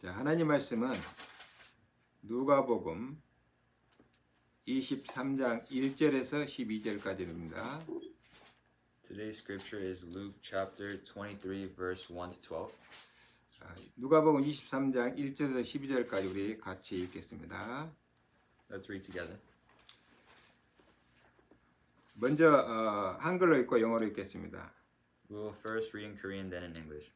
자, 하나님 말씀은 누가복음 23장 1절에서 12절까지입니다. Today's scripture is Luke chapter 23 verse 1 to 12. 누가복음 23장 1절에서 12절까지 우리 같이 읽겠습니다. Let's read together. 먼저 한글로 읽고 영어로 읽겠습니다. We will first read in Korean then in English.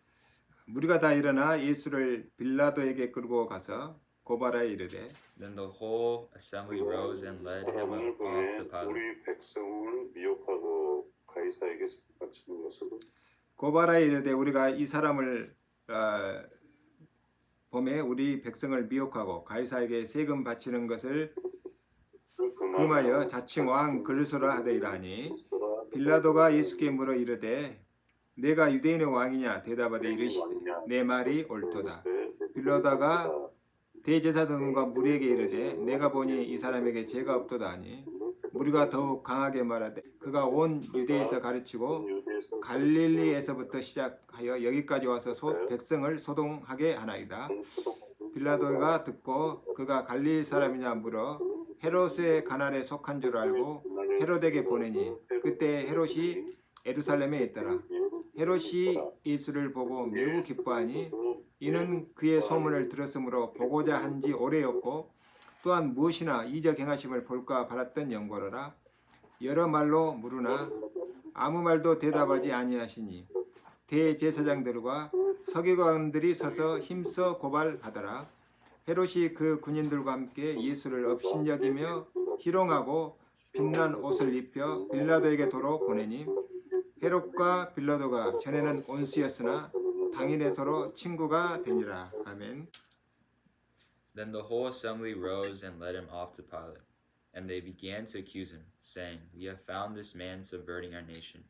무리가 다 일어나 예수를 빌라도에게 끌고 가서 고발하여 이르되 Then the whole assembly rose and led him off to Pilate. 우리 백성을 미혹하고 가이사에게 바치는 것은 고발하여 이르되 우리가 이 사람을 봄에 우리 백성을 미혹하고 가이사에게 세금 바치는 것을 금하여 자칭 왕 그리스도라 하되이다 하니 빌라도가 예수께 물어 이르되 내가 유대인의 왕이냐 대답하되 이르시되 내 말이 옳도다. 빌라도가 대제사장과 무리에게 이르되 내가 보니 이 사람에게 죄가 없도다 하니 무리가 더욱 강하게 말하되 그가 온 유대에서 가르치고 갈릴리에서부터 시작하여 여기까지 와서 백성을 소동하게 하나이다. 빌라도가 듣고 그가 갈릴리 사람이냐 물어 헤롯의 관할에 속한 줄 알고 헤롯에게 보내니 그때 헤롯이 예루살렘에 있더라. 헤롯이 예수를 보고 매우 기뻐하니 이는 그의 소문을 들었으므로 보고자 한지 오래였고 또한 무엇이나 이적 행하심을 볼까 바랐던 영고로라. 여러 말로 물으나 아무 말도 대답하지 아니하시니 대제사장들과 서기관들이 서서 힘써 고발하더라. 헤롯이 그 군인들과 함께 예수를 업신여기며 희롱하고 빛난 옷을 입혀 빌라도에게 도로 보내니 헤롯과 빌라도가 전에는 온수였으나 당일에 서로 친구가 되니라. 아멘. Then the whole assembly rose and led him off to Pilate. And they began to accuse him, saying, We have found this man subverting our nation.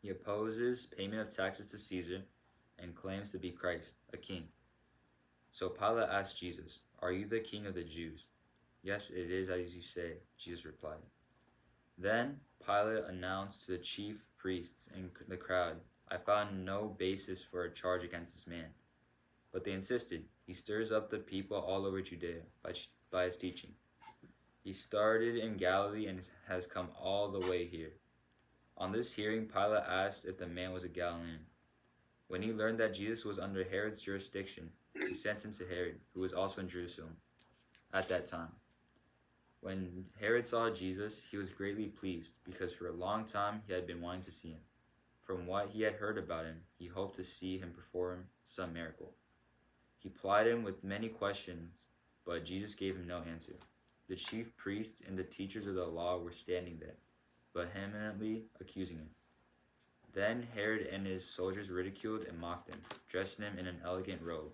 He opposes payment of taxes to Caesar and claims to be Christ, a king. So Pilate asked Jesus, Are you the king of the Jews? Yes, it is as you say, Jesus replied. Then Pilate announced to the chief priests and the crowd, I found no basis for a charge against this man. But they insisted, he stirs up the people all over Judea by his teaching. He started in Galilee and has come all the way here. On this hearing, Pilate asked if the man was a Galilean. When he learned that Jesus was under Herod's jurisdiction, he sent him to Herod, who was also in Jerusalem at that time. When Herod saw Jesus, he was greatly pleased, because for a long time he had been wanting to see him. From what he had heard about him, he hoped to see him perform some miracle. He plied him with many questions, but Jesus gave him no answer. The chief priests and the teachers of the law were standing there, vehemently accusing him. Then Herod and his soldiers ridiculed and mocked him, dressed him in an elegant robe.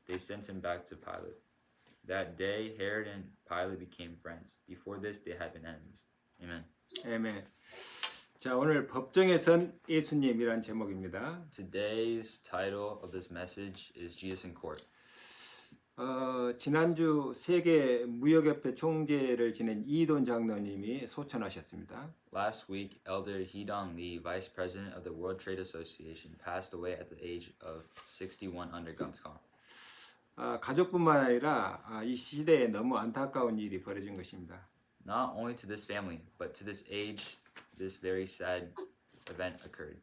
They sent him back to Pilate. That day, Herod and Pilate became friends. Before this, they had been enemies. Amen. 아멘. 자, 오늘 법정에 선 예수님이란 제목입니다. Today's title of this message is Jesus in Court. 지난주 세계 무역협회 총재를 지낸 이돈 장로님이 소천하셨습니다. Last week, Elder Hee-Dong Lee, Vice President of the World Trade Association, passed away at the age of 61 under God's call. 가족뿐만 아니라 이 시대에 너무 안타까운 일이 벌어진 것입니다. Not only to this family, but to this age, this very sad event occurred.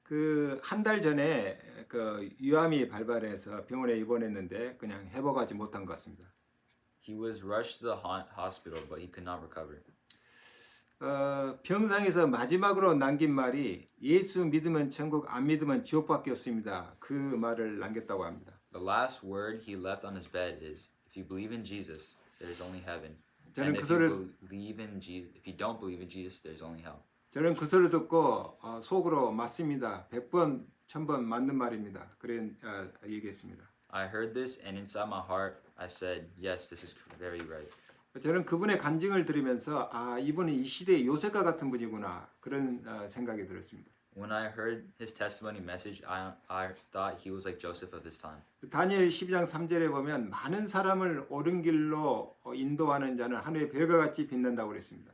그 한 달 전에 그 유암이 발발해서 병원에 입원했는데 그냥 회복하지 못한 것 같습니다. He was rushed to the hospital, but he could not recover. 병상에서 마지막으로 남긴 말이 예수 믿으면 천국, 안 믿으면 지옥밖에 없습니다. 그 말을 남겼다고 합니다. The last word he left on his bed is, "If you believe in Jesus, there is only heaven. 저는 And 그 if 소리를 you believe in Jesus, if you don't believe in Jesus, there is only hell." 저는 그 소리를 듣고 속으로 맞습니다. 100번, 1000번 맞는 말입니다. 그런 얘기했습니다. I heard this, and inside my heart, I said, "Yes, this is very right." 저는 그분의 간증을 들으면서 이분은 이 시대의 요셉과 같은 분이구나 그런 생각이 들었습니다. When I heard his testimony message, I thought he was like Joseph of this time. 다니엘 12장 3절에 보면 많은 사람을 옳은 길로 인도하는 자는 하늘의 별과 같이 빛난다고 그랬습니다.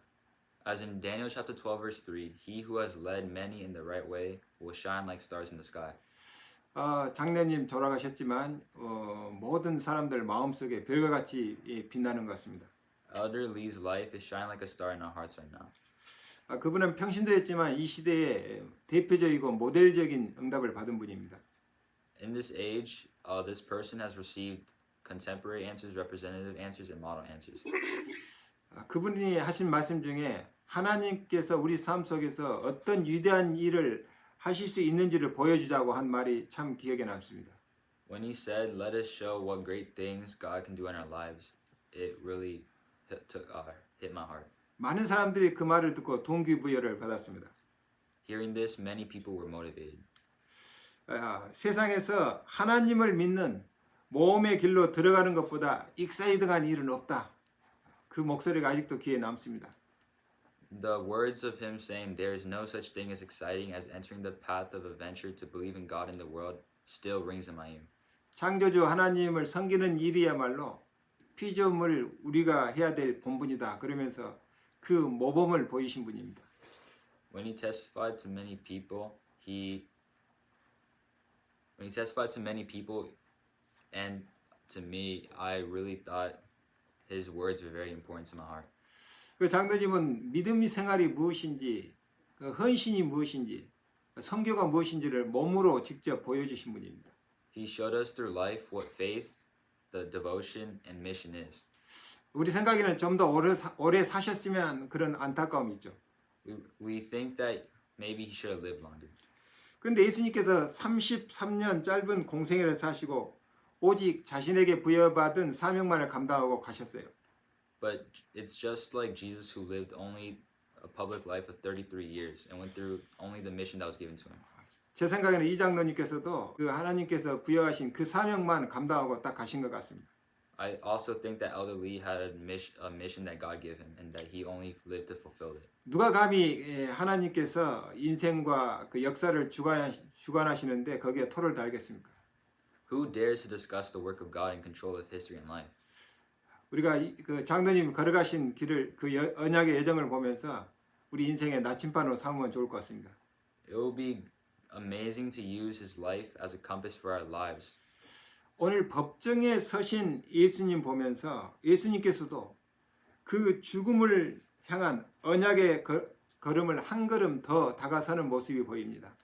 As in Daniel chapter 12 verse 3, he who has led many in the right way will shine like stars in the sky. 장로님 돌아가셨지만 모든 사람들 마음속에 별과 같이 빛나는 것 같습니다. Elder Lee's life is shining like a star in our hearts right now. 그분은 평신도였지만 이 시대에 대표적이고 모델적인 응답을 받은 분입니다. In this age, this person has received contemporary answers, representative answers, and model answers. 그분이 하신 말씀 중에 하나님께서 우리 삶 속에서 어떤 위대한 일을 하실 수 있는지를 보여주자고 한 말이 참 기억에 남습니다. When he said, "Let us show what great things God can do in our lives," it really hit my heart. 많은 사람들이 그 말을 듣고 동기부여를 받았습니다. Hearing this, many people were motivated. 세상에서 하나님을 믿는 모험의 길로 들어가는 것보다 익사이딩한 일은 없다. 그 목소리가 아직도 귀에 남습니다. The words of him saying there is no such thing as exciting as entering the path of adventure to believe in God in the world still rings in my ear. 창조주 하나님을 섬기는 일이야말로 피조물 우리가 해야 될 본분이다. 그러면서 그 모범을 보이신 분입니다. When he testified to many people, and to me, I really thought his words were very important to my heart. 그 장로님은 믿음의 생활이 무엇인지, 헌신이 무엇인지, 선교가 무엇인지를 몸으로 직접 보여주신 분입니다. He showed us through life what faith, the devotion, and mission is. 우리 생각에는 좀 더 오래 사셨으면 그런 안타까움이 있죠. We think that maybe he should have lived longer. 그런데 예수님께서 33년 짧은 공생애를 사시고 오직 자신에게 부여받은 사명만을 감당하고 가셨어요. But it's just like Jesus who lived only a public life of 33 years and went through only the mission that was given to him. 제 생각에는 이 장로님께서도 그 하나님께서 부여하신 그 사명만 감당하고 딱 가신 것 같습니다. I also think that Elder Lee had a mission that God gave him and that he only lived to fulfill it. 누가 감히 하나님께서 인생과 그 역사를 주관하시는데 거기에 토를 달겠습니까? Who dares to discuss the work of God in control of history and life? 우리가 그 장로님 걸어가신 길을 그 언약의 여정을 보면서 우리 인생의 나침반으로 삼으면 좋을 것 같습니다. It will be amazing to use his life as a compass for our lives. 오늘 법정에 서신 예수님 보면서 예수님께서도 그 죽음을 향한 언약의 걸음을 한 걸음 더 다가서는 모습이 보입니다.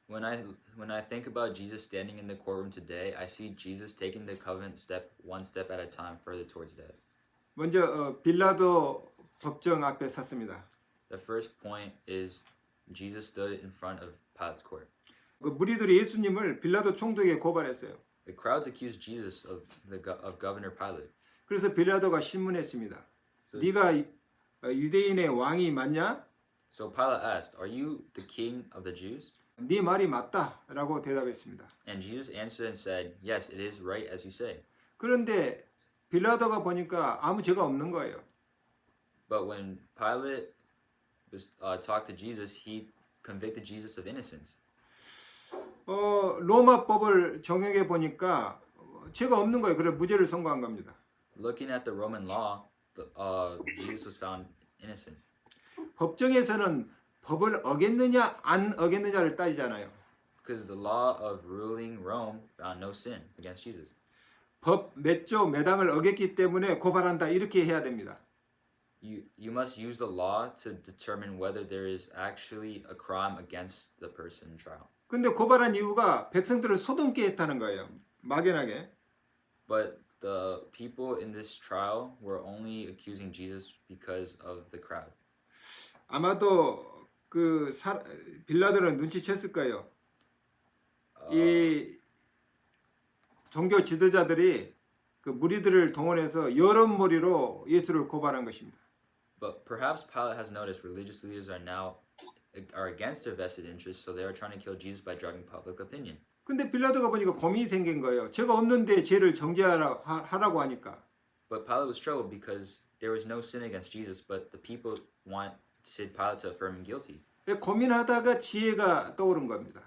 When I think about Jesus standing in the courtroom today, I see Jesus taking the covenant step one step at a time further towards death. 먼저 빌라도 법정 앞에 섰습니다. The first point is Jesus stood in front of Pilate's court. 그 무리들이 예수님을 빌라도 총독에게 고발했어요. The crowds accused Jesus of Governor Pilate. 그래서 빌라도가 신문했습니다. So, 네가 유대인의 왕이 맞냐? so Pilate asked, "Are you the king of the Jews?" 네 말이 맞다라고 대답했습니다. And Jesus answered and said, "Yes, it is right as you say." 그런데 빌라도가 보니까 아무 죄가 없는 거예요. But when Pilate was talked to Jesus, he convicted Jesus of innocence. 로마법을 적용해 보니까 죄가 없는 거예요. 그래서 무죄를 선고한 겁니다. Looking at the Roman law, Jesus was found innocent. 법정에서는 법을 어겼느냐 안 어겼느냐를 따지잖아요. Because the law of ruling Rome found no sin against Jesus. 법 몇 조 몇 항을 어겼기 때문에 고발한다 이렇게 해야 됩니다. You must use the law to determine whether there is actually a crime against the person in trial. 근데 고발한 이유가 백성들을 소동케 했다는 거예요. 막연하게. But the people in this trial were only accusing Jesus because of the crowd. 아마도 그 빌라도는 눈치챘을 거예요. 이 종교 지도자들이 그 무리들을 동원해서 여론몰이로 예수를 고발한 것입니다. But perhaps Pilate has noticed religious leaders are against their vested interests, so they are trying to kill Jesus by driving public opinion. 근데 빌라도가 보니까 고민이 생긴 거예요. 죄가 없는데 죄를 정죄하라고 하니까. But Pilate was troubled because there was no sin against Jesus, but the people wanted Pilate to affirm him guilty. 고민하다가 지혜가 떠오른 겁니다.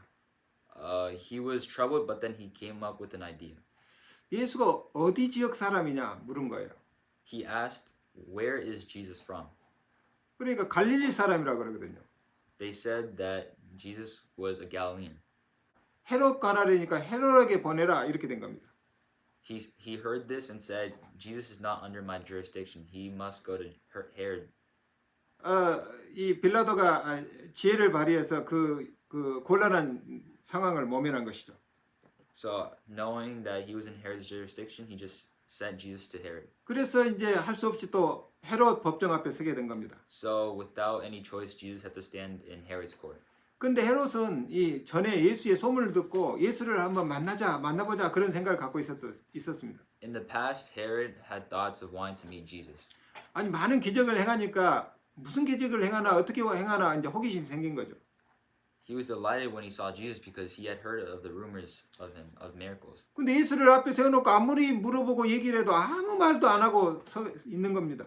He was troubled, but then he came up with an idea. 예수가 어디 지역 사람이냐 물은 거예요. He asked, "Where is Jesus from?" 그러니까 갈릴리 사람이라고 그러거든요. They said that Jesus was a Galilean. 헤롯 가나리니까 헤롯에게 보내라 이렇게 된 겁니다. he heard this and said, Jesus is not under my jurisdiction. He must go to Herod. 이 빌라도가 지혜를 발휘해서 그 곤란한 상황을 모면한 것이죠. So knowing that he was in Herod's jurisdiction, he just sent Jesus to Herod. 그래서 이제 할 수 없이 또 헤롯 법정 앞에 서게 된 겁니다. So without any choice, Jesus had to stand in Herod's court. 근데 헤롯은 이 전에 예수의 소문을 듣고 예수를 한번 만나보자 그런 생각을 갖고 있었습니다. In the past, Herod had thoughts of wanting to meet Jesus. 아니 많은 기적을 행하니까 무슨 기적을 행하나 어떻게 행하나 이제 호기심이 생긴 거죠. He was delighted when he saw Jesus because he had heard of the rumors of him, of miracles. 근데 예수를 앞에 세워놓고 아무리 물어보고 얘기를 해도 아무 말도 안 하고 서 있는 겁니다.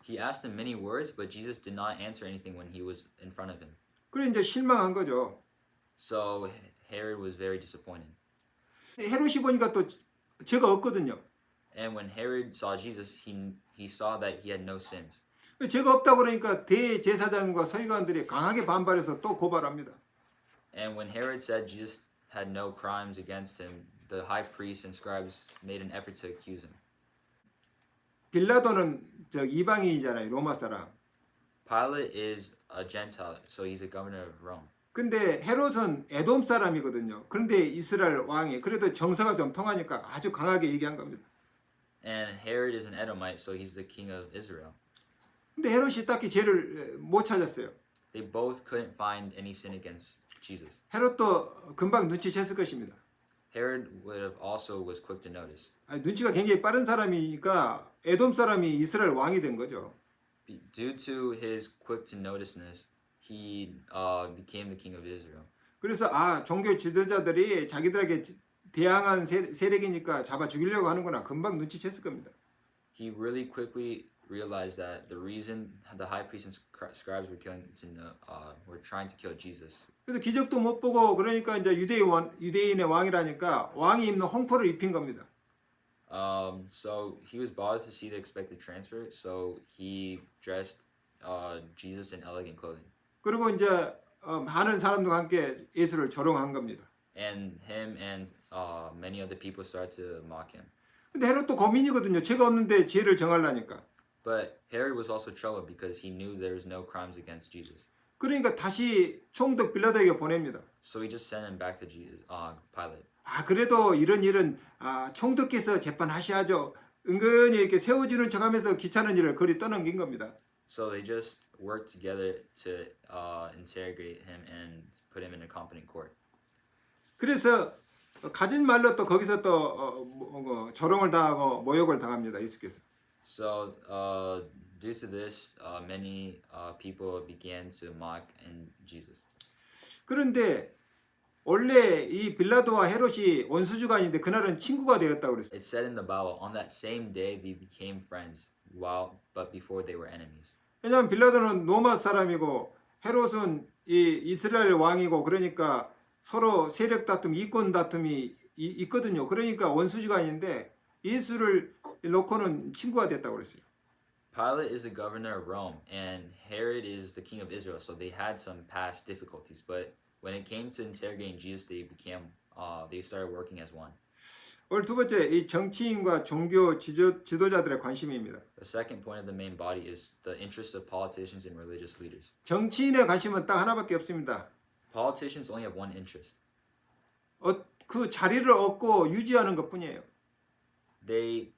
He asked him many words, but Jesus did not answer anything when he was in front of him. 그래 이제 실망한 거죠. So Herod was very disappointed. 헤롯이 보니까 또 죄가 없거든요. And when Herod saw Jesus, he saw that he had no sins. 죄가 없다고 그러니까 대제사장과 서기관들이 강하게 반발해서 또 고발합니다. And when Herod said Jesus had no crimes against him, the high priests and scribes made an effort to accuse him. 빌라도는 저 이방인이잖아요. 로마 사람. Pilate is a Gentile, so he's a governor of Rome. 근데 헤롯은 에돔 사람이거든요. 그런데 이스라엘 왕이 그래도 정서가 좀 통하니까 아주 강하게 얘기한 겁니다. And Herod is an Edomite, so he's the king of Israel. 근데 헤롯이 딱히 죄를 못 찾았어요. They both couldn't find any sin against Jesus. 헤롯도 금방 눈치챘을 것입니다. Herod would have also was quick to notice. 눈치가 굉장히 빠른 사람이니까 에돔 사람이 이스라엘 왕이 된 거죠. Due to his quick to noticeness, he became the king of Israel. 그래서 종교 지도자들이 자기들에게 대항한 세력이니까 잡아 죽이려고 하는구나. 금방 눈치챘을 겁니다. He really quickly realized that the reason the high priests and scribes were were trying to kill Jesus. 그래서 기적도 못 보고 그러니까 이제 유대인의 왕이라니까 왕이 입는 홍포를 입힌 겁니다. So he was bothered to see the expected transfer, so he dressed Jesus in elegant clothing. 그리고 이제 많은 사람들과 함께 예수를 조롱한 겁니다. And him and many other people started to mock him. 근데 헤롯도 고민이거든요. 죄가 없는데 죄를 정하려니까. But Herod was also troubled because he knew there was no crimes against Jesus. 그러니까 다시 총독 빌라도에게 보냅니다. So he just sent him back to Pilate. 그래도 이런 일은 총독께서 재판하셔야죠. 은근히 이렇게 세워주는 척하면서 귀찮은 일을 거리 떠넘긴 겁니다. So they just worked together to interrogate him and put him in a competent court. 그래서 가진 말로 또 거기서 또 조롱을 당하고 모욕을 당합니다. 예수께서. So due to this, many people began to mock Jesus. 그런데 원래 이 빌라도와 헤롯이 원수주간인데 그날은 친구가 되었다고 그랬어요. It said in the Bible, on that same day they became friends, but before they were enemies. 왜냐하면 빌라도는 로마 사람이고 헤롯은 이 이스라엘 왕이고 그러니까 서로 세력 다툼, 이권 다툼이 있거든요. 그러니까 원수지간인데 예수를 놓고는 친구가 됐다고 그랬어요. Pilate is the governor of Rome, and Herod is the king of Israel. So they had some past difficulties, but when it came to interrogating Jesus, they started working as one. 오늘 두 번째 이 정치인과 종교 지도자들의 관심입니다. The second point of the main body is the interests of politicians and religious leaders. 정치인의 관심은 딱 하나밖에 없습니다. Politicians only have one interest. 그 자리를 얻고 유지하는 것뿐이에요. They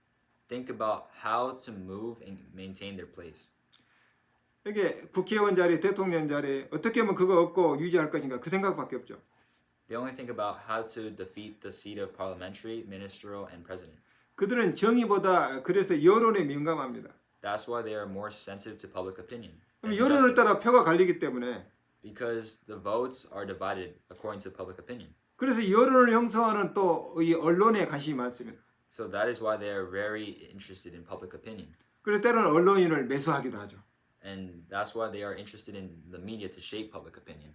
think about how to move and maintain their place. 이게 국회의원 자리, 대통령 자리 어떻게 하면 그거 얻고 유지할 것인가 그 생각밖에 없죠. They only think about how to defeat the seat of parliamentary, ministerial, and president. 그들은 정의보다 그래서 여론에 민감합니다. That's why they are more sensitive to public opinion. 그럼 여론을 따라 표가 갈리기 때문에 Because the votes are divided according to public opinion. 그래서 여론을 형성하는 또 이 언론에 관심이 많습니다. So that is why they are very interested in public opinion. 그래서 때로는 언론인을 매수하기도 하죠. And that's why they are interested in the media to shape public opinion.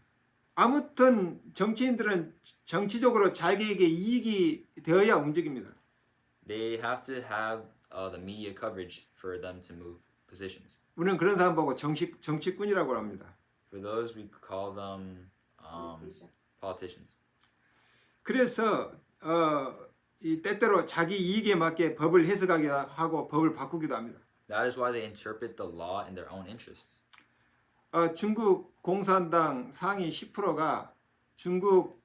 아무튼 정치인들은 정치적으로 자기에게 이익이 되어야 움직입니다. They have to have the media coverage for them to move positions. 우리는 그런 사람 보고 정치꾼이라고 합니다. For those, we call them politicians. 그래서 이 때때로 자기 이익에 맞게 법을 해석하기도 하고 법을 바꾸기도 합니다. That is why they interpret the law in their own interests. 중국 공산당 상위 10%가 중국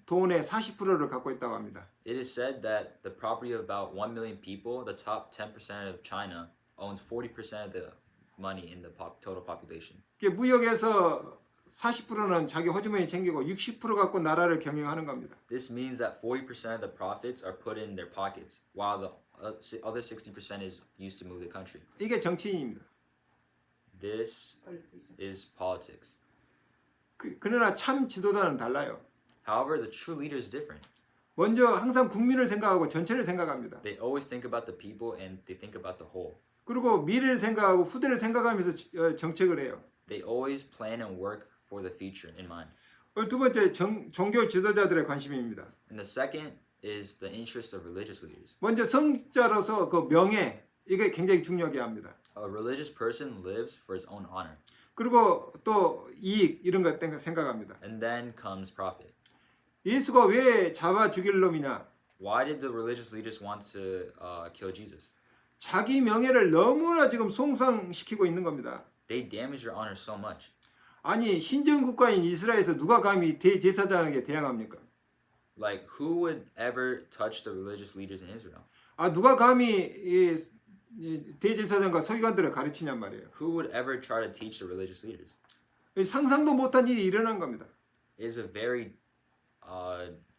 돈의 40%를 갖고 있다고 합니다. It is said that the property of about 1 million people, the top 10% of China, owns 40% of the money in the total population. 무역에서 40%는 자기 호주머니에 챙기고 60% 갖고 나라를 경영하는 겁니다. This means that 40% of the profits are put in their pockets, while the other 60% is used to move the country. 이게 정치인입니다. This is politics. 그러나 참 지도자는 달라요. However, the true leader is different. 먼저 항상 국민을 생각하고 전체를 생각합니다. They always think about the people and they think about the whole. 그리고 미래를 생각하고 후대를 생각하면서 정책을 해요. They always plan and work for the future in mind. 두 번째 종교 지도자들의 관심입니다. And the second is the interest of religious leaders. 먼저 성자로서 그 명예 이게 굉장히 중요하게 합니다. A religious person lives for his own honor. 그리고 또 이익 이런 것 생각합니다. And then comes profit. 예수가 왜 잡아 죽일 놈이냐? Why did the religious leaders want to kill Jesus? 자기 명예를 너무나 지금 손상시키고 있는 겁니다. They damage your honor so much. 아니 신정 국가인 이스라엘에서 누가 감히 대제사장에게 대항합니까? Like, who would ever touch the religious leaders in Israel? 누가 감히 이 대제사장과 서기관들을 가르치냔 말이에요. Who would ever try to teach the religious leaders? 상상도 못한 일이 일어난 겁니다. It is a very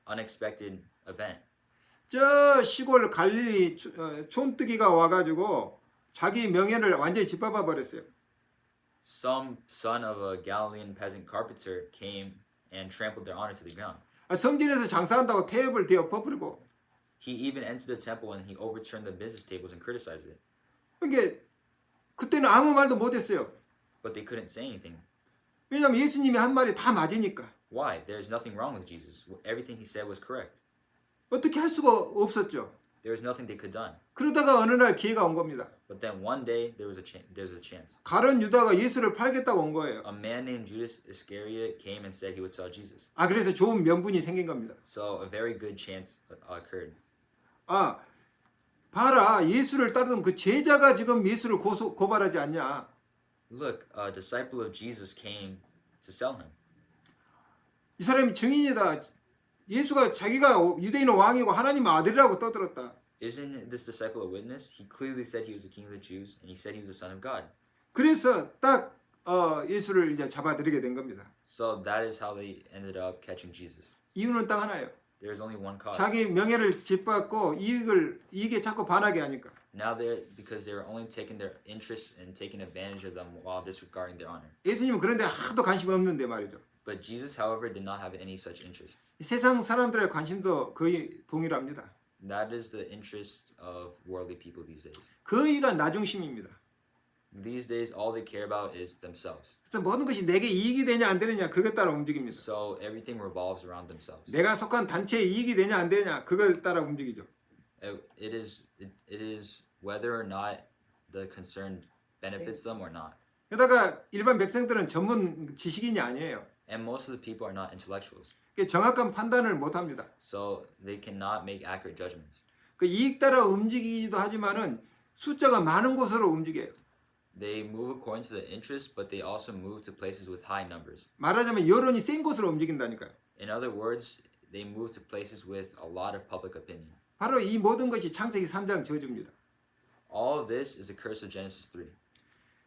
unexpected event. 저 시골 갈릴리 촌뜨기가 와가지고 자기 명예를 완전히 짓밟아 버렸어요. Some son of a Galilean peasant carpenter came and trampled their honor to the ground. 성전에서 장사한다고 테이블 엎어버리고. He even entered the temple and he overturned the business tables and criticized it. 이게 그때는 아무 말도 못했어요. But they couldn't say anything. 왜냐하면 예수님이 한 말이 다 맞으니까. Why? There's nothing wrong with Jesus. Everything he said was correct. 어떻게 할 수가 없었죠. There was nothing they could done. 그러다가 어느 날 기회가 온 겁니다. But then one day there was a chance. 가룟 유다가 예수를 팔겠다고 온 거예요. A man named Judas Iscariot came and said he would sell Jesus. 그래서 좋은 명분이 생긴 겁니다. So a very good chance occurred. 봐라 예수를 따르던 그 제자가 지금 예수를 고발하지 않냐. Look, a disciple of Jesus came to sell him. 이 사람이 증인이다. 예수가 자기가 유대인의 왕이고 하나님의 아들이라고 떠들었다. Isn't this disciple a witness? He clearly said he was the king of the Jews, and he said he was the son of God. 그래서 딱 예수를 이제 잡아들이게 된 겁니다. So that is how they ended up catching Jesus. 이유는 딱 하나예요. There is only one cause. 자기 명예를 짓밟고 이익에 자꾸 반하게 하니까. Now because they were only taking their interests and taking advantage of them while disregarding their honor. 예수님은 그런데 하도 관심이 없는데 말이죠. But Jesus, however, did not have any such interest. 세상 사람들의 관심도 거의 동일합니다. That is the interest of worldly people these days. 거의가 나중심입니다. These days, all they care about is themselves. 그래서 모든 것이 내게 이익이 되냐 안 되느냐 그것 따라 움직입니다. So everything revolves around themselves. 내가 속한 단체에 이익이 되냐 안 되냐 그걸 따라 움직이죠. It is whether or not the concern benefits them or not. 게다가 일반 백성들은 전문 지식인이 아니에요. And most of the people are not intellectuals. 정확한 판단을 못 합니다. So they cannot make accurate judgments. 그 이익 따라 움직이기도 하지만은 숫자가 많은 곳으로 움직여요. They move according to the interest, but they also move to places with high numbers. 말하자면 여론이 센 곳으로 움직인다니까요. In other words, they move to places with a lot of public opinion. 바로 이 모든 것이 창세기 3장 저주입니다. All of this is a curse of Genesis 3.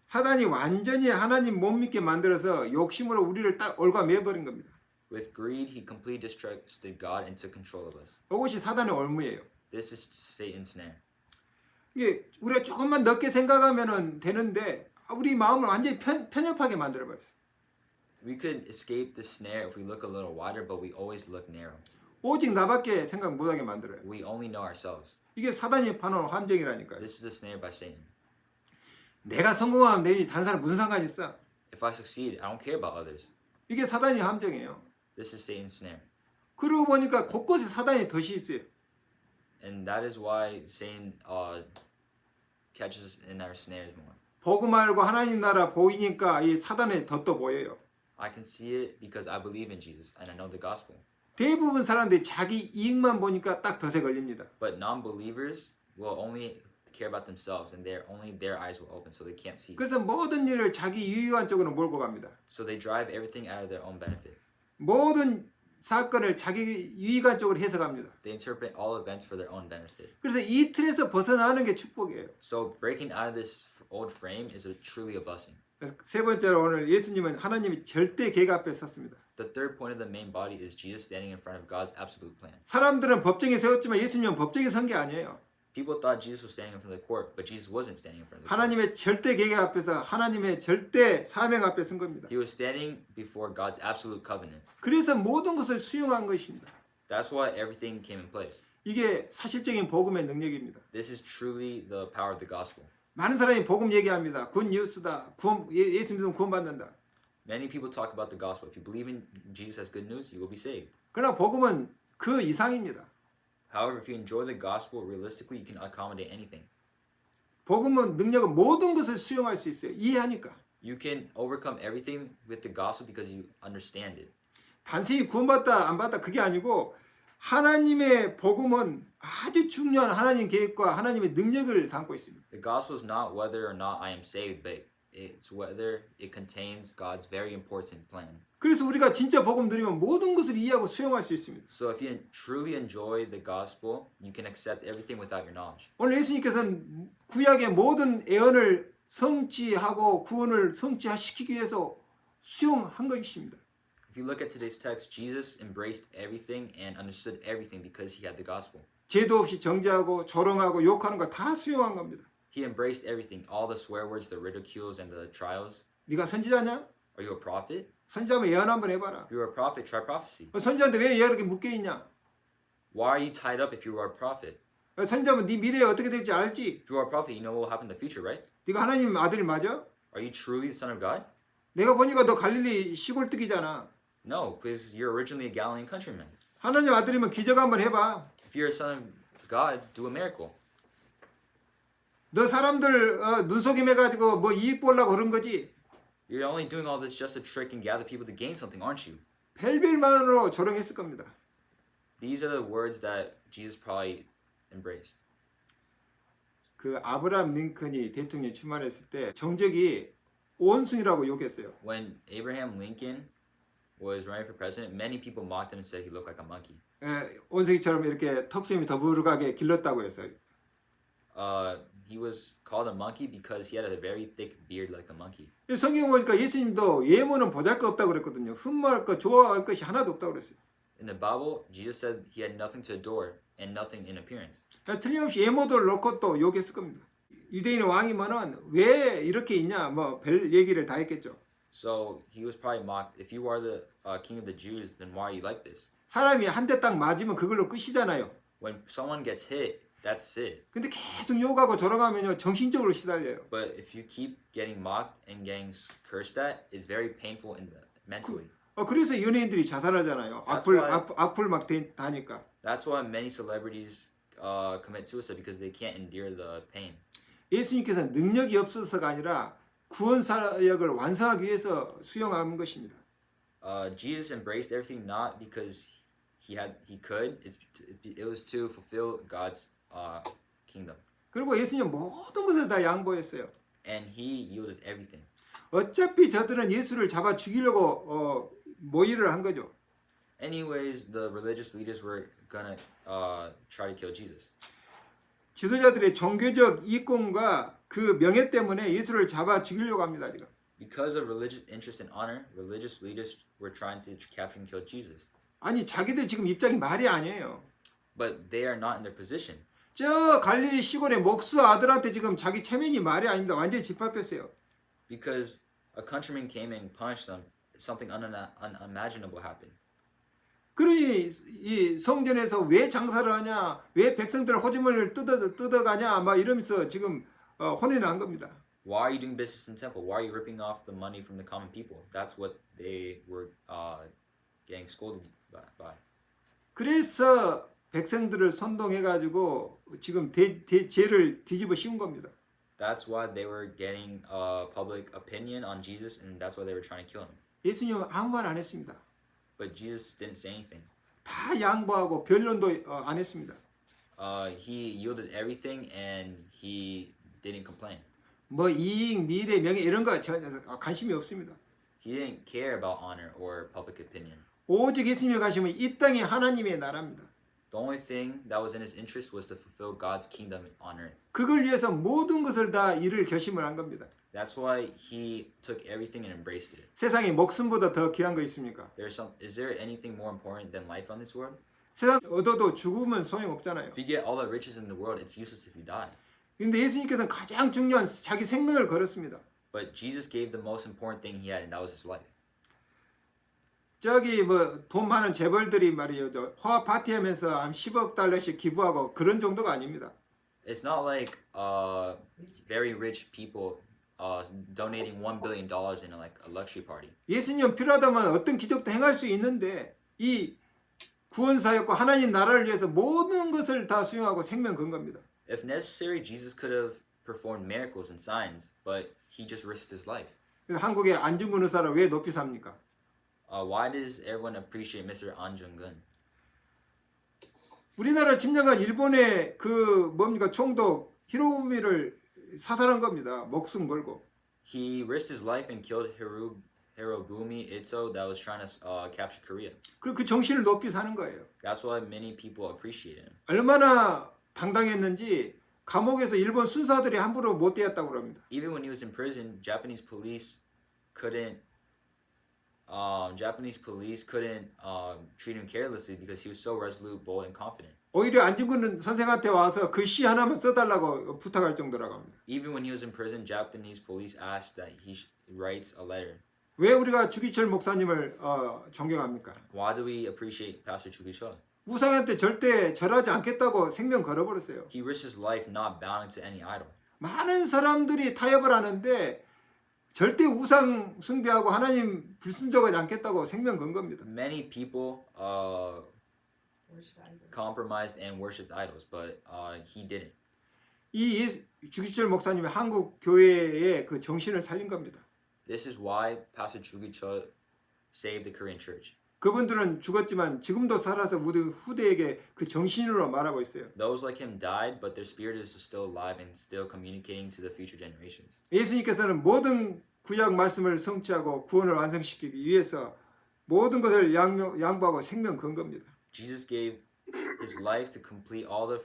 사단이 완전히 하나님 못 믿게 만들어서 욕심으로 우리를 딱 얽어매버린 겁니다. With greed, he completely distrusted God and took control of us. 이것이 사단의 올무예요. This is Satan's snare. 이게 우리가 조금만 넓게 생각하면 되는데 우리 마음을 완전히 편협하게 만들어버렸어요. We could escape the snare if we look a little wider, but we always look narrow. 오직 나밖에 생각 못하게 만들어요. We only know ourselves. 이게 사단이 파놓은 함정이라니까요. This is a snare by Satan. 내가 성공하면 되니 다른 사람 무슨 상관이 있어? If I succeed, I don't care about others. 이게 사단이 함정이에요. This is Satan's snare. 그러고 보니까 곳곳에 사단이 덫이 있어요. And that is why Satan catches us in our snares more. 복음 알고 하나님 나라 보이니까 이 사단의 덫도 보여요. I can see it because I believe in Jesus and I know the gospel. 대부분 사람들이 자기 이익만 보니까 딱 덫에 걸립니다. But non-believers will only care about themselves, and their eyes will open, so they can't see. 그래서 모든 일을 자기 유익한 쪽으로 몰고 갑니다. So they drive everything out of their own benefit. 모든 사건을 자기 유익한 쪽으로 해석합니다. They interpret all events for their own benefit. 그래서 이 틀에서 벗어나는 게 축복이에요. So breaking out of this old frame is truly a blessing. 세 번째로 오늘 예수님은 하나님이 절대 계획 앞에 섰습니다. The third point of the main body is Jesus standing in front of God's absolute plan. 사람들은 법정에 세웠지만 예수님은 법정에 선 게 아니에요. People thought Jesus was standing in front of the court, but Jesus wasn't standing in front of the court. 하나님의 절대 계획 앞에서 하나님의 절대 사명 앞에 선 겁니다. He was standing before God's absolute covenant. 그래서 모든 것을 수용한 것입니다. That's why everything came in place. 이게 사실적인 복음의 능력입니다. This is truly the power of the gospel. 많은 사람이 복음 얘기합니다. 굿 뉴스다. 예수 믿으면 구원받는다. Many people talk about the gospel. If you believe in Jesus as good news, you will be saved. 그러나 복음은 그 이상입니다. However, if you enjoy the gospel realistically, you can accommodate anything. 복음은 능력은 모든 것을 수용할 수 있어요. 이해하니까. You can overcome everything with the gospel because you understand it. 단순히 구원받다 안 받다 그게 아니고 하나님의 복음은 아주 중요한 하나님 계획과 하나님의 능력을 담고 있습니다. The gospel is not whether or not I am saved, but it's whether it contains God's very important plan. 그래서 우리가 진짜 복음 들으면 모든 것을 이해하고 수용할 수 있습니다. So if you truly enjoy the gospel, you can accept everything without your knowledge. 오늘 예수님께서는 구약의 모든 예언을 성취하고 구원을 성취시키기 위해서 수용한 것입니다. If you look at today's text, Jesus embraced everything and understood everything because he had the gospel. 죄도 없이 정죄하고 조롱하고 욕하는 거 다 수용한 겁니다. He embraced everything, all the swear words, the ridicules, and the trials. 네가 선지자냐? Are you a prophet? 선지자면 예언 한번 해봐라. If you are a prophet, try prophecy. 선지자인데 왜 이렇게 묶여 있냐? Why are you tied up if you are a prophet? 선지자면 네 미래에 어떻게 될지 알지? If you are a prophet, you know what will happen in the future, right? 네가 하나님 아들이 맞아? Are you truly the son of God? 내가 보니까 너 갈릴리 시골뜨기잖아. No, because you're originally a Galilean countryman. 하나님 아들이면 기적 한번 해봐. If you're a son of God, do a miracle. 너 사람들 눈속임해가지고 뭐 이익 보려고 그런 거지. You're only doing all this just to trick and gather people to gain something, aren't you? 별별만으로 조롱했을 겁니다. These are the words that Jesus probably embraced. 그 아브라함 링컨이 대통령 출마했을 때 정적이 원숭이라고 욕했어요. When Abraham Lincoln was running for president, many people mocked him and said he looked like a monkey. 원숭이처럼 이렇게 턱수염이 더부룩하게 길렀다고 했어요. He was called a monkey because he had a very thick beard like a monkey. 성경 보니까 예수님도 예모는 보잘것없다고 그랬거든요. 흠모할 것, 좋아할 것이 하나도 없다고 그랬어요. In the Bible, Jesus said he had nothing to adore and nothing in appearance. 틀림없이 예모도를 놓고 또 욕했을 겁니다. 유대인의 왕이면은 왜 이렇게 있냐 뭐 별 얘기를 다 했겠죠. So he was probably mocked. If you are the king of the Jews, then why are you like this? 사람이 한 대 딱 맞으면 그걸로 끝이잖아요. When someone gets hit, that's it. 근데 계속 욕하고 조롱하면요 정신적으로 시달려요. But if you keep getting mocked and getting cursed at, it's very painful mentally. 그래서 연예인들이 자살하잖아요. 악플 막 다니까. That's why many celebrities commit suicide because they can't endure the pain. 예수님께서 능력이 없어서가 아니라 구원 사역을 완성하기 위해서 수용한 것입니다. Jesus embraced everything not because he could. It was to fulfill God's kingdom. 그리고 예수님 모든 것을 다 양보했어요. And he yielded everything. 어차피 저들은 예수를 잡아 죽이려고 모의를 한 거죠. Anyways, the religious leaders were gonna try to kill Jesus. 지도자들의 종교적 이권과 그 명예 때문에 예수를 잡아 죽이려고 합니다. 지금. Because of religious interest and honor, religious leaders were trying to capture and kill Jesus. 아니 자기들 지금 입장이 말이 아니에요. But they are not in their position. 저 갈릴리 시골의 목수 아들한테 지금 자기 체면이 말이 아닙니다. 완전히 짓밟혔어요. Because a countryman came and punched them, something unimaginable happened. 그러니 이 성전에서 왜 장사를 하냐, 왜 백성들의 호주머니를 뜯어가냐, 막 이러면서 지금 혼이 난 겁니다. Why are you doing business in the temple? Why are you ripping off the money from the common people? That's what they were getting scolded by. 그래서 백성들을 선동해가지고 지금 죄를 뒤집어 씌운 겁니다. That's why they were getting public opinion on Jesus, and that's why they were trying to kill him. 예수님은 아무 말 안 했습니다. But Jesus didn't say anything. 다 양보하고 변론도 안 했습니다. He yielded everything and he didn't complain. 뭐 이익, 미래, 명예 이런 거 전혀 관심이 없습니다. He didn't care about honor or public opinion. 오직 예수님이 가시면 이 땅이 하나님의 나라입니다. The only thing that was in his interest was to fulfill God's kingdom on earth. 그걸 위해서 모든 것을 다 이를 결심을 한 겁니다. That's why he took everything and embraced it. 세상에 목숨보다 더 귀한 거 있습니까? Is there anything more important than life on this world? 세상 얻어도 죽으면 소용없잖아요. If you get all the riches in the world, it's useless if you die. 근데 예수님께서는 가장 중요한 자기 생명을 걸었습니다. But Jesus gave the most important thing he had, and that was his life. 저기 뭐 돈 많은 재벌들이 말이에요. 화합 파티하면서 한 10억 달러씩 기부하고 그런 정도가 아닙니다. It's not like very rich people donating $1 billion in like a luxury party. 예수님 필요하다면 어떤 기적도 행할 수 있는데 이 구원 사역과 하나님 나라를 위해서 모든 것을 다 수용하고 생명 건 겁니다. If necessary, Jesus could have performed miracles and signs, but he just risked his life. 한국의 안중근 의사를 왜 높이 삽니까? Why does everyone appreciate Mr. An Jung-geun? 우리나라를 침략한 일본의 그 뭡니까 총독 히로부미를 사살한 겁니다. 목숨 걸고. He risked his life and killed Hirobumi Ito that was trying to capture Korea. 그 정신을 높이 사는 거예요. That's why many people appreciate him. 얼마나 당당했는지 감옥에서 일본 순사들이 함부로 못 대했다고 합니다. Even when he was in prison, Japanese police couldn't treat him carelessly because he was so resolute, bold, and confident. 오히려 안중근 선생한테 와서 글 하나만 써달라고 부탁할 정도라고 합니다. Even when he was in prison, Japanese police asked that he writes a letter. 왜 우리가 주기철 목사님을 존경합니까? Why do we appreciate Pastor Chu Gi-cheol? 우상한테 절대 절하지 않겠다고 생명 걸어버렸어요. He risked his life not bowing to any idol. 많은 사람들이 타협을 하는데 절대 우상 숭배하고 하나님 불순종하지 않겠다고 생명 건 겁니다. Many people compromised and worshipped idols, but he didn't. 이 주기철 목사님이 한국 교회의 그 정신을 살린 겁니다. This is why Pastor Chu Gi-cheol saved the Korean church. 그분들은 죽었지만 지금도 살아서 우리 후대에게 그 정신으로 말하고 있어요. Those like him died, but their spirit is still alive and still communicating to the future generations. 예수님께서는 모든 구약 말씀을 성취하고 구원을 완성시키기 위해서 모든 것을 양보하고 생명 건 겁니다. Jesus gave his life to complete all the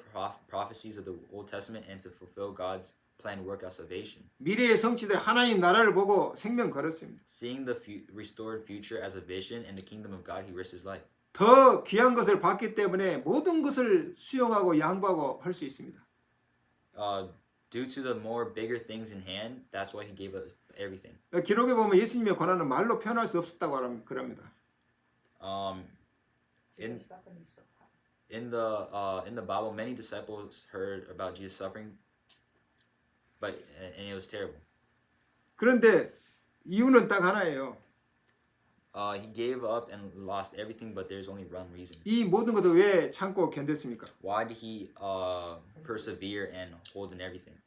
prophecies of the Old Testament and to fulfill God's planned work of salvation. 미래에 성취될 하나님 나라를 보고 생명 걸었습니다. Seeing the restored future as a vision and the kingdom of God, he risked his life. 더 귀한 것을 받기 때문에 모든 것을 수용하고 양보하고 할 수 있습니다. Due to the more bigger things in hand, that's why he gave us everything. 기록에 보면 예수님의 고난은 말로 표현할 수 없었다고 그럽니다. In the Bible, many disciples heard about Jesus suffering, and it was terrible. 그런데 이유는 딱 하나예요. He gave up and lost everything, but there's only one reason. 이 모든 것을 왜 참고 견뎠습니까? Why did he persevere and hold in everything?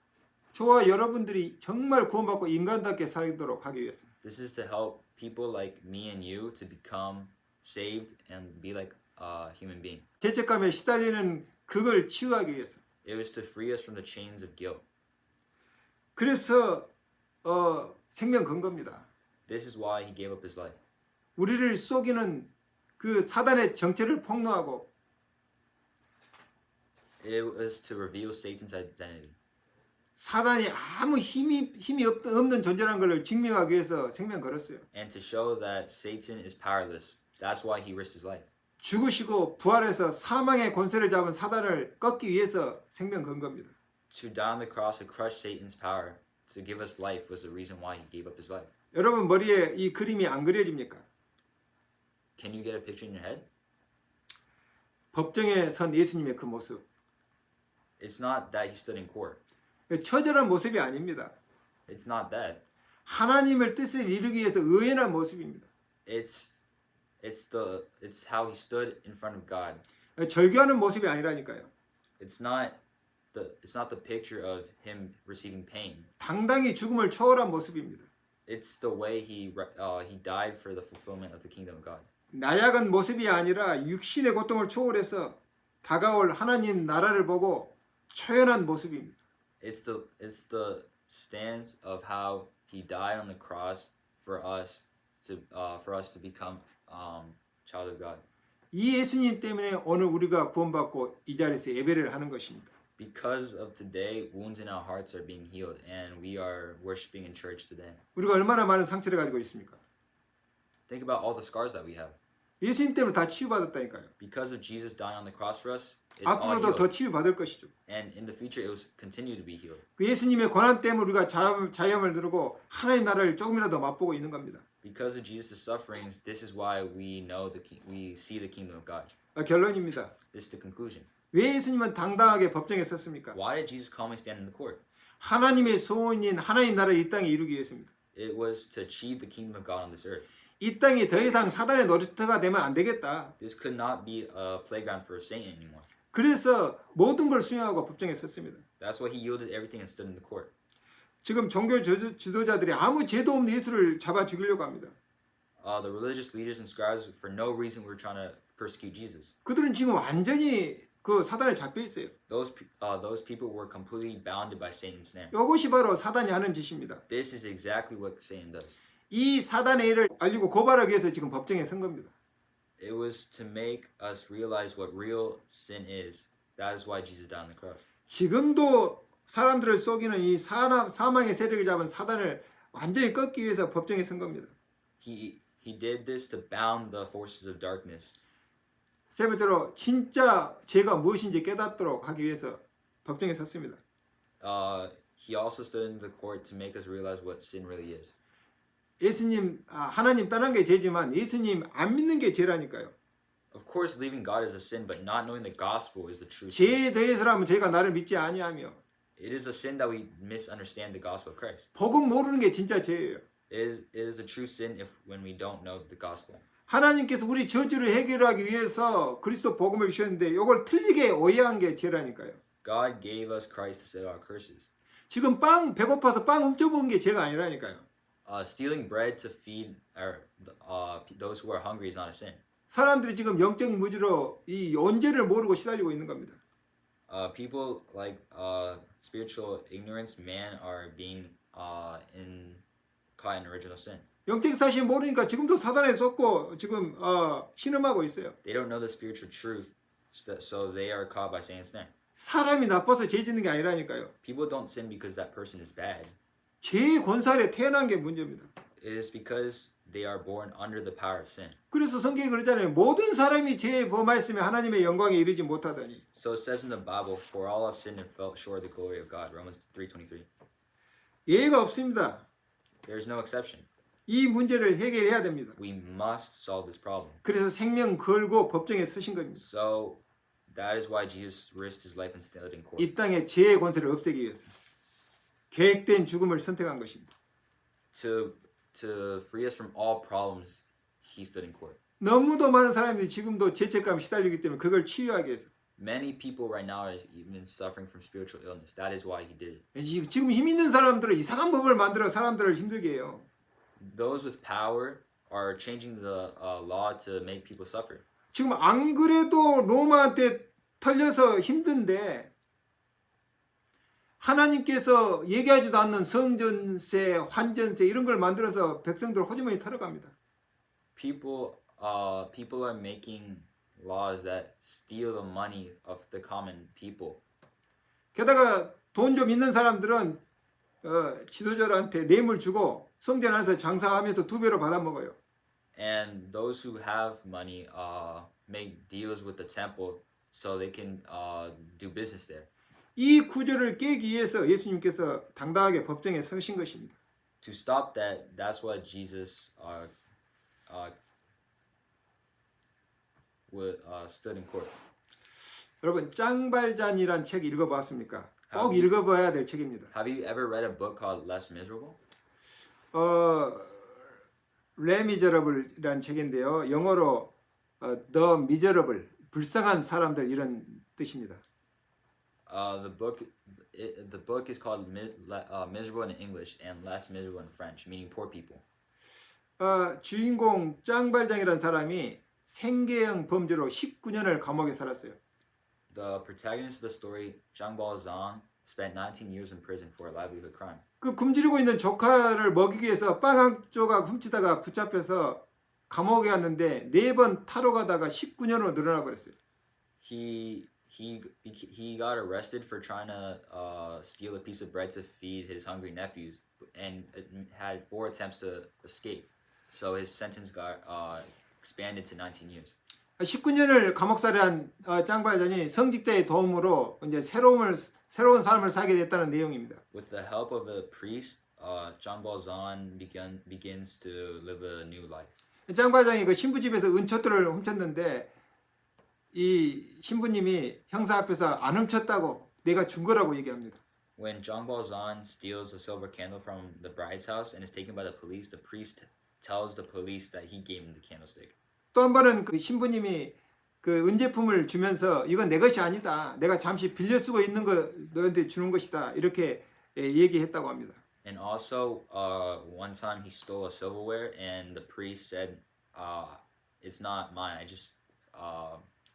저와 여러분들이 정말 구원받고 인간답게 살도록 하기 위해서. This is to help people like me and you to become saved and be like a human being. 죄책감에 시달리는 그걸 치유하기 위해서. It was to free us from the chains of guilt. 그래서 생명 건 겁니다. This is why he gave up his life. 우리를 속이는 그 사단의 정체를 폭로하고 It was to reveal Satan's identity. 사단이 아무 힘이 없는 존재라는 것을 증명하기 위해서 생명 걸었어요. And to show that Satan is powerless. That's why he risked his life. 죽으시고 부활해서 사망의 권세를 잡은 사단을 꺾기 위해서 생명 건 겁니다. To die on the cross to crush Satan's power, to give us life was the reason why he gave up his life. 여러분 머리에 이 그림이 안 그려집니까? Can you get a picture in your head? 법정에 선 예수님의 그 모습. It's not that he stood in court. 처절한 모습이 아닙니다. It's not that. 하나님의 뜻을 이루기 위해서 의연한 모습입니다. It's how he stood in front of God. 절규하는 모습이 아니라니까요. It's not the picture of him receiving pain. 당당히 죽음을 초월한 모습입니다. It's the way he died for the fulfillment of the kingdom of God. 나약한 모습이 아니라 육신의 고통을 초월해서 다가올 하나님 나라를 보고 초연한 모습입니다. It's the stance of how he died on the cross for us to become child of God. 이 예수님 때문에 오늘 우리가 구원받고 이 자리에서 예배를 하는 것입니다. Because of today, wounds in our hearts are being healed, and we are worshiping in church today. 우리가 얼마나 많은 상처를 가지고 있습니까? Think about all the scars that we have. 예수님 때문에 다 치유받았다니까요. Because of Jesus dying on the cross for us, it's all 앞으로도 더 healed. 치유받을 것이죠. And in the future, it will continue to be healed. 그 예수님의 고난 때문에 우리가 자염을 누르고 하나님 나라를 조금이라도 맛보고 있는 겁니다. Because of Jesus' sufferings, this is why we know we see the kingdom of God. 결론입니다. This is the conclusion. 왜 예수님은 당당하게 법정에 섰습니까? Why did Jesus calmly stand in the court? 하나님의 소원인 하나님 나라를 이 땅에 이루기 위해서입니다. It was to achieve the kingdom of God on this earth. 이 땅이 더 이상 사단의 놀이터가 되면 안 되겠다. This could not be a playground for Satan anymore. 그래서 모든 걸 수용하고 법정에 섰습니다. That's why he yielded everything and stood in the court. 지금 종교 지도자들이 아무 죄도 없는 예수를 잡아 죽이려고 합니다. The religious leaders and scribes, for no reason, were trying to persecute Jesus. 그들은 지금 완전히 그 사단에 잡혀 있어요. Those people were completely bounded by Satan's snare. 이것이 바로 사단이 하는 짓입니다. This is exactly what Satan does. 이 사단의 일을 알리고 고발하기 위해서 지금 법정에 선 겁니다. It was to make us realize what real sin is. That is why Jesus died on the cross. 지금도 사람들을 속이는 이 사망의 세력을 잡은 사단을 완전히 꺾기 위해서 법정에 선 겁니다. He did this to bound the forces of darkness. 세 번째로 진짜 죄가 무엇인지 깨닫도록 하기 위해서 법정에 섰습니다. He also stood in the court to make us realize what sin really is. 예수님, 하나님 떠난 게 죄지만 예수님 안 믿는 게 죄라니까요. Of course, leaving God is a sin, but not knowing the gospel is the true sin. 죄에 대해서라면 죄가 나를 믿지 아니하며 It is a sin that we misunderstand the gospel of Christ. 복음 모르는 게 진짜 죄예요. It is a true sin when we don't know the gospel. 하나님께서 우리 저주를 해결하기 위해서 그리스도 복음을 주셨는데 이걸 틀리게 오해한 게 죄라니까요. God gave us Christ to set our curses. 지금 배고파서 빵 훔쳐먹은 게 죄가 아니라니까요. Stealing bread to feed those who are hungry is not a sin. 사람들이 지금 영적 무지로 이 온죄를 모르고 시달리고 있는 겁니다. People like spiritual ignorance, man, are being caught in original sin. 영적 사실 모르니까 지금도 사단에 쏟고 지금 신음하고 있어요. They don't know the spiritual truth, so they are caught by Satan's snare. 사람이 나빠서 죄 짓는 게 아니라니까요. People don't sin because that person is bad. 죄의 권세 아래 태어난 게 문제입니다. It is because they are born under the power of sin. 그래서 성경이 그러잖아요. 모든 사람이 죄에 범하였으면 하나님의 영광에 이르지 못하다니. So it says in the Bible, for all have sinned and fell short of the glory of God. Romans 3:23. 예외가 없습니다. There is no exception. 이 문제를 해결해야 됩니다. We must solve this problem. 그래서 생명 걸고 법정에 서신 겁니다. So that is why Jesus risked his life and stood in court. 이 땅의 죄의 권세를 없애기 위해서 계획된 죽음을 선택한 것입니다. To free us from all problems, he stood in court. 너무도 많은 사람들이 지금도 죄책감 시달리기 때문에 그걸 치유하기 위해서. Many people right now are even suffering from spiritual illness. That is why he did it. 지금 힘 있는 사람들은 이상한 법을 만들어 사람들을 힘들게 해요. Those with power are changing the law to make people suffer. 지금 안 그래도 로마한테 털려서 힘든데 하나님께서 얘기하지도 않는 성전세, 환전세 이런 걸 만들어서 백성들 호주머니 털어갑니다. People are making laws that steal the money of the common people. 게다가 돈 좀 있는 사람들은 지도자들한테 뇌물 주고 성전 안에서 장사하면서 2배로 받아먹어요. And those who have money make deals with the temple so they can do business there. 이 구조를 깨기 위해서 예수님께서 당당하게 법정에 서신 것입니다. To stop that, that's what Jesus stood in court. 여러분 짱발잔이란 책 읽어봤습니까? 꼭 읽어봐야 될 책입니다. Have you ever read a book called Less Miserable? 레미저러블이란 책인데요. 영어로 The Miserable, 불쌍한 사람들 이런 뜻입니다. The book is called Miserable in English and Less Miserable in French, meaning poor people. 주인공 짱발장이라는 사람이 생계형 범죄로 19년을 감옥에 살았어요. The protagonist of the story, Zhang Baozong, spent 19 years in prison for a livelihood crime. 그 굶주리고 있는 조카를 먹이기 위해서 빵 한 조각 훔치다가 붙잡혀서 감옥에 갔는데 4번 타러 가다가 19년으로 늘어나 버렸어요. He got arrested for trying to steal a piece of bread to feed his hungry nephews, and had 4 attempts to escape. So his sentence got expanded to 19 years. 19년을 감옥살이한 짱발잔이 성직자의 도움으로 이제 새로운 삶을 살게 됐다는 내용입니다. With the help of a priest, Zhang Baozong begins to live a new life. 짱발장이 그 신부집에서 은초들을 훔쳤는데 이 신부님이 형사 앞에서 안 훔쳤다고 내가 준 거라고 얘기합니다. When Zhang Baozong steals a silver candle from the bride's house and is taken by the priest tells the police that he gave him the candlestick. 또 한 번은 그 신부님이 그 은제품을 주면서 이건 내 것이 아니다. 내가 잠시 빌려 쓰고 있는 거 너한테 주는 것이다. 이렇게 얘기했다고 합니다. And also, one time he stole a silverware, and the priest said, "It's not mine. I just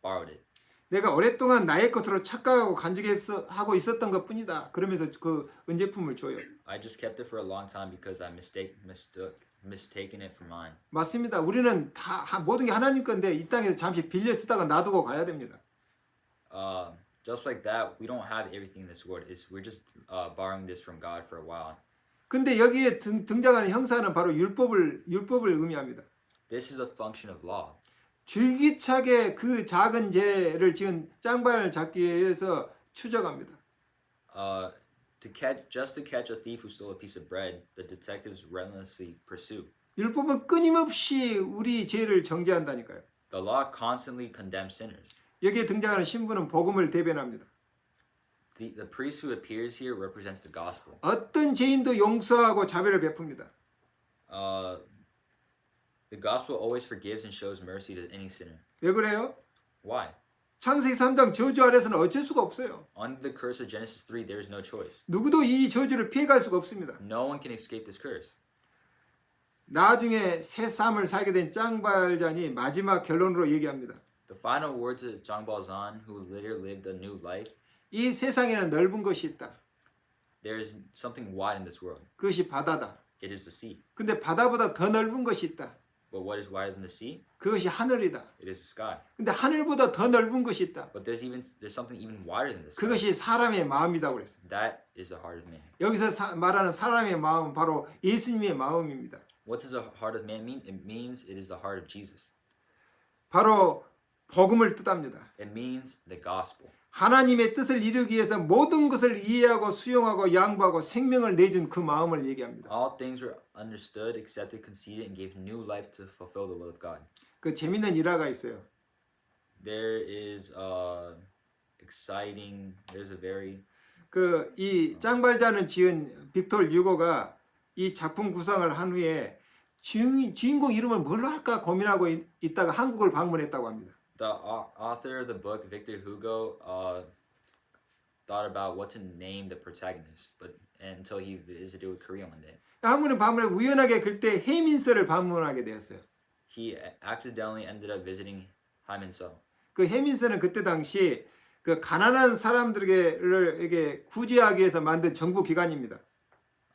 borrowed it." 내가 오랫동안 나의 것으로 착각하고 간직하고 있었던 것뿐이다. 그러면서 그 은제품을 줘요. I just kept it for a long time because I mistaken it for mine. 맞습니다. 우리는 다 모든 게 하나님 건데 이 땅에서 잠시 빌려 쓰다가 놔두고 가야 됩니다. Just like that, we don't have everything in this world. We're just borrowing this from God for a while. 근데 여기에 등장하는 형사는 바로 율법을 의미합니다. This is the function of law. 줄기차게 그 작은 죄를 지은 짱발을 잡기 위해서 추적합니다. Just to catch a thief who stole a piece of bread, the detectives relentlessly pursue. 율법은 끊임없이 우리 죄를 정죄한다니까요. The law constantly condemns sinners. 여기에 등장하는 신부는 복음을 대변합니다. The priest who appears here represents the gospel. 어떤 죄인도 용서하고 자비를 베풉니다. The gospel always forgives and shows mercy to any sinner. 왜 그래요? Why? 창세기 3장 저주 아래서는 어쩔 수가 없어요. Under the curse of Genesis 3, there is no choice. 누구도 이 저주를 피해갈 수가 없습니다. No one can escape this curse. 나중에 새 삶을 살게 된 짱발잔이 마지막 결론으로 얘기합니다. The final word to Zhang Baozong, who later lived a new life, 이 세상에는 넓은 것이 있다. there is something wide in this world. 그것이 바다다. It is the sea. 근데 바다보다 더 넓은 것이 있다. But what is wider than the sea? 그것이 하늘이다. It is the sky. 근데 하늘보다 더 넓은 것이 있다. But there's something even wider than the sky. 그것이 사람의 마음이라고 그랬습니다. That is the heart of man. 여기서 말하는 사람의 마음은 바로 예수님의 마음입니다. What does the heart of man mean? It means it is the heart of Jesus. 바로 복음을 뜻합니다. It means the gospel. 하나님의 뜻을 이루기 위해서 모든 것을 이해하고 수용하고 양보하고 생명을 내준 그 마음을 얘기합니다. All things were understood, accepted, conceded, and gave new life to fulfill the will of God. 그 재밌는 일화가 있어요. There is exciting. There's a very 그 이 짱발자는 지은 빅토르 유고가 이 작품 구성을 한 후에 주인공 이름을 뭘로 할까 고민하고 있다가 한국을 방문했다고 합니다. The author of the book, Victor Hugo, thought about what to name the protagonist, but until he visited Korea one day, 한국을 방문해 우연하게 그때 해민서를 방문하게 되었어요. he accidentally ended up visiting Hyman-so. 그 해민서는 그때 당시 그 가난한 사람들에게 구제하기 위해서 만든 정부 기관입니다.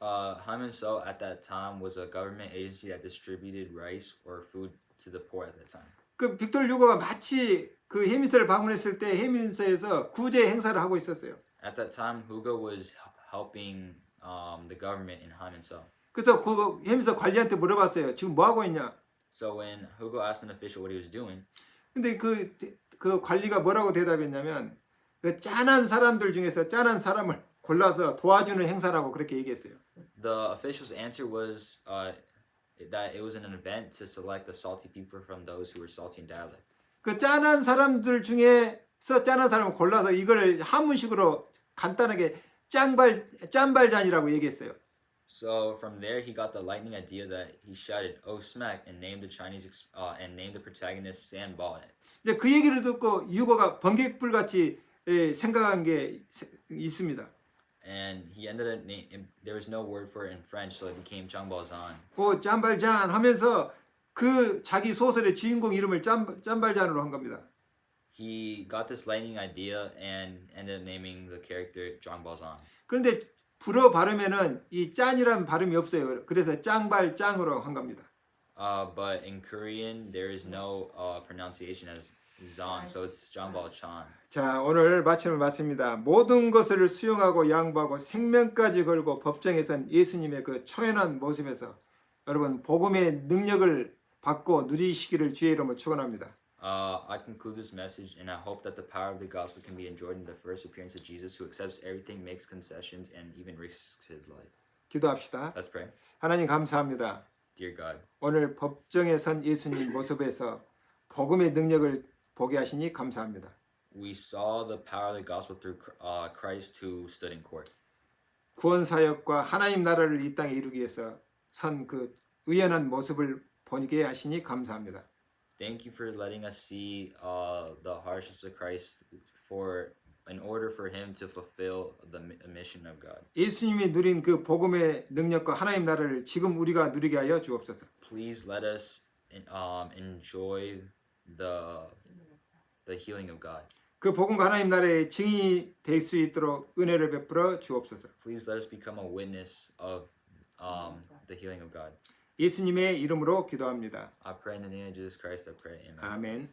Hyman-so at that time was a government agency that distributed rice or food to the poor at that time. 그 빅토르 유고가 마치 그 해민서를 방문했을 때 해민서에서 구제 행사를 하고 있었어요. At that time, Hugo was helping the government in Hyman-so. 그래서 그 해민서 관리한테 물어봤어요. 지금 뭐 하고 있냐? So when Hugo asked an official what he was doing, 근데 그 관리가 뭐라고 대답했냐면 그 짠한 사람들 중에서 짠한 사람을 골라서 도와주는 행사라고 그렇게 얘기했어요. the official's answer was that it was an event to select the salty people from those who were salty in dialect. 그 짠한 사람들 중에서 짠한 사람을 골라서 이거를 한문식으로 간단하게 짠발잔이라고 얘기했어요. So from there, he got the lightning idea that he shouted "Oh smack" and named the protagonist Sandball. 이제 그 얘기를 듣고 유고가 번개불같이 생각한 게 있습니다. And he ended up there was no word for it in French, so it became Zhang Baozong. 오 짠발잔 하면서 그 자기 소설의 주인공 이름을 짬발잔으로 한 겁니다. He got this lightning idea and ended up naming the character Zhang Baozan. 그런데 불어 발음에는 이 짠이라는 발음이 없어요. 그래서 짱발짱으로 한 겁니다. But in Korean, there is no pronunciation as Zhang, so it's Zhang Baochan. 자, 오늘 마침을 맞습니다. 모든 것을 수용하고 양보하고 생명까지 걸고 법정에선 예수님의 그 초연한 모습에서 여러분 복음의 능력을 받고 누리시기를 주의 이름으로 축원합니다. I conclude this message, and I hope that the power of the gospel can be enjoyed in the first appearance of Jesus, who accepts everything, makes concessions, and even risks his life. 기도합시다. Let's pray. 하나님 감사합니다. Dear God, 오늘 법정에 선 예수님 모습에서 복음의 능력을 보게 하시니 감사합니다. we saw the power of the gospel through Christ who stood in court. 구원 사역과 하나님 나라를 이 땅에 이루기 위해서 선 그 의연한 모습을 보게 하시니 감사합니다. Thank you for letting us see the hardships of Christ in order for him to fulfill the mission of God. 예수님이 누린 그 복음의 능력과 하나님 나라를 지금 우리가 누리게 하여 주옵소서. Please let us enjoy the healing of God. 그 복음과 하나님 나라의 증인이 될 수 있도록 은혜를 베풀어 주옵소서. Please let us become a witness of the healing of God. 예수님의 이름으로 기도합니다. I pray in the name of Jesus Christ. I pray. Amen. 아멘.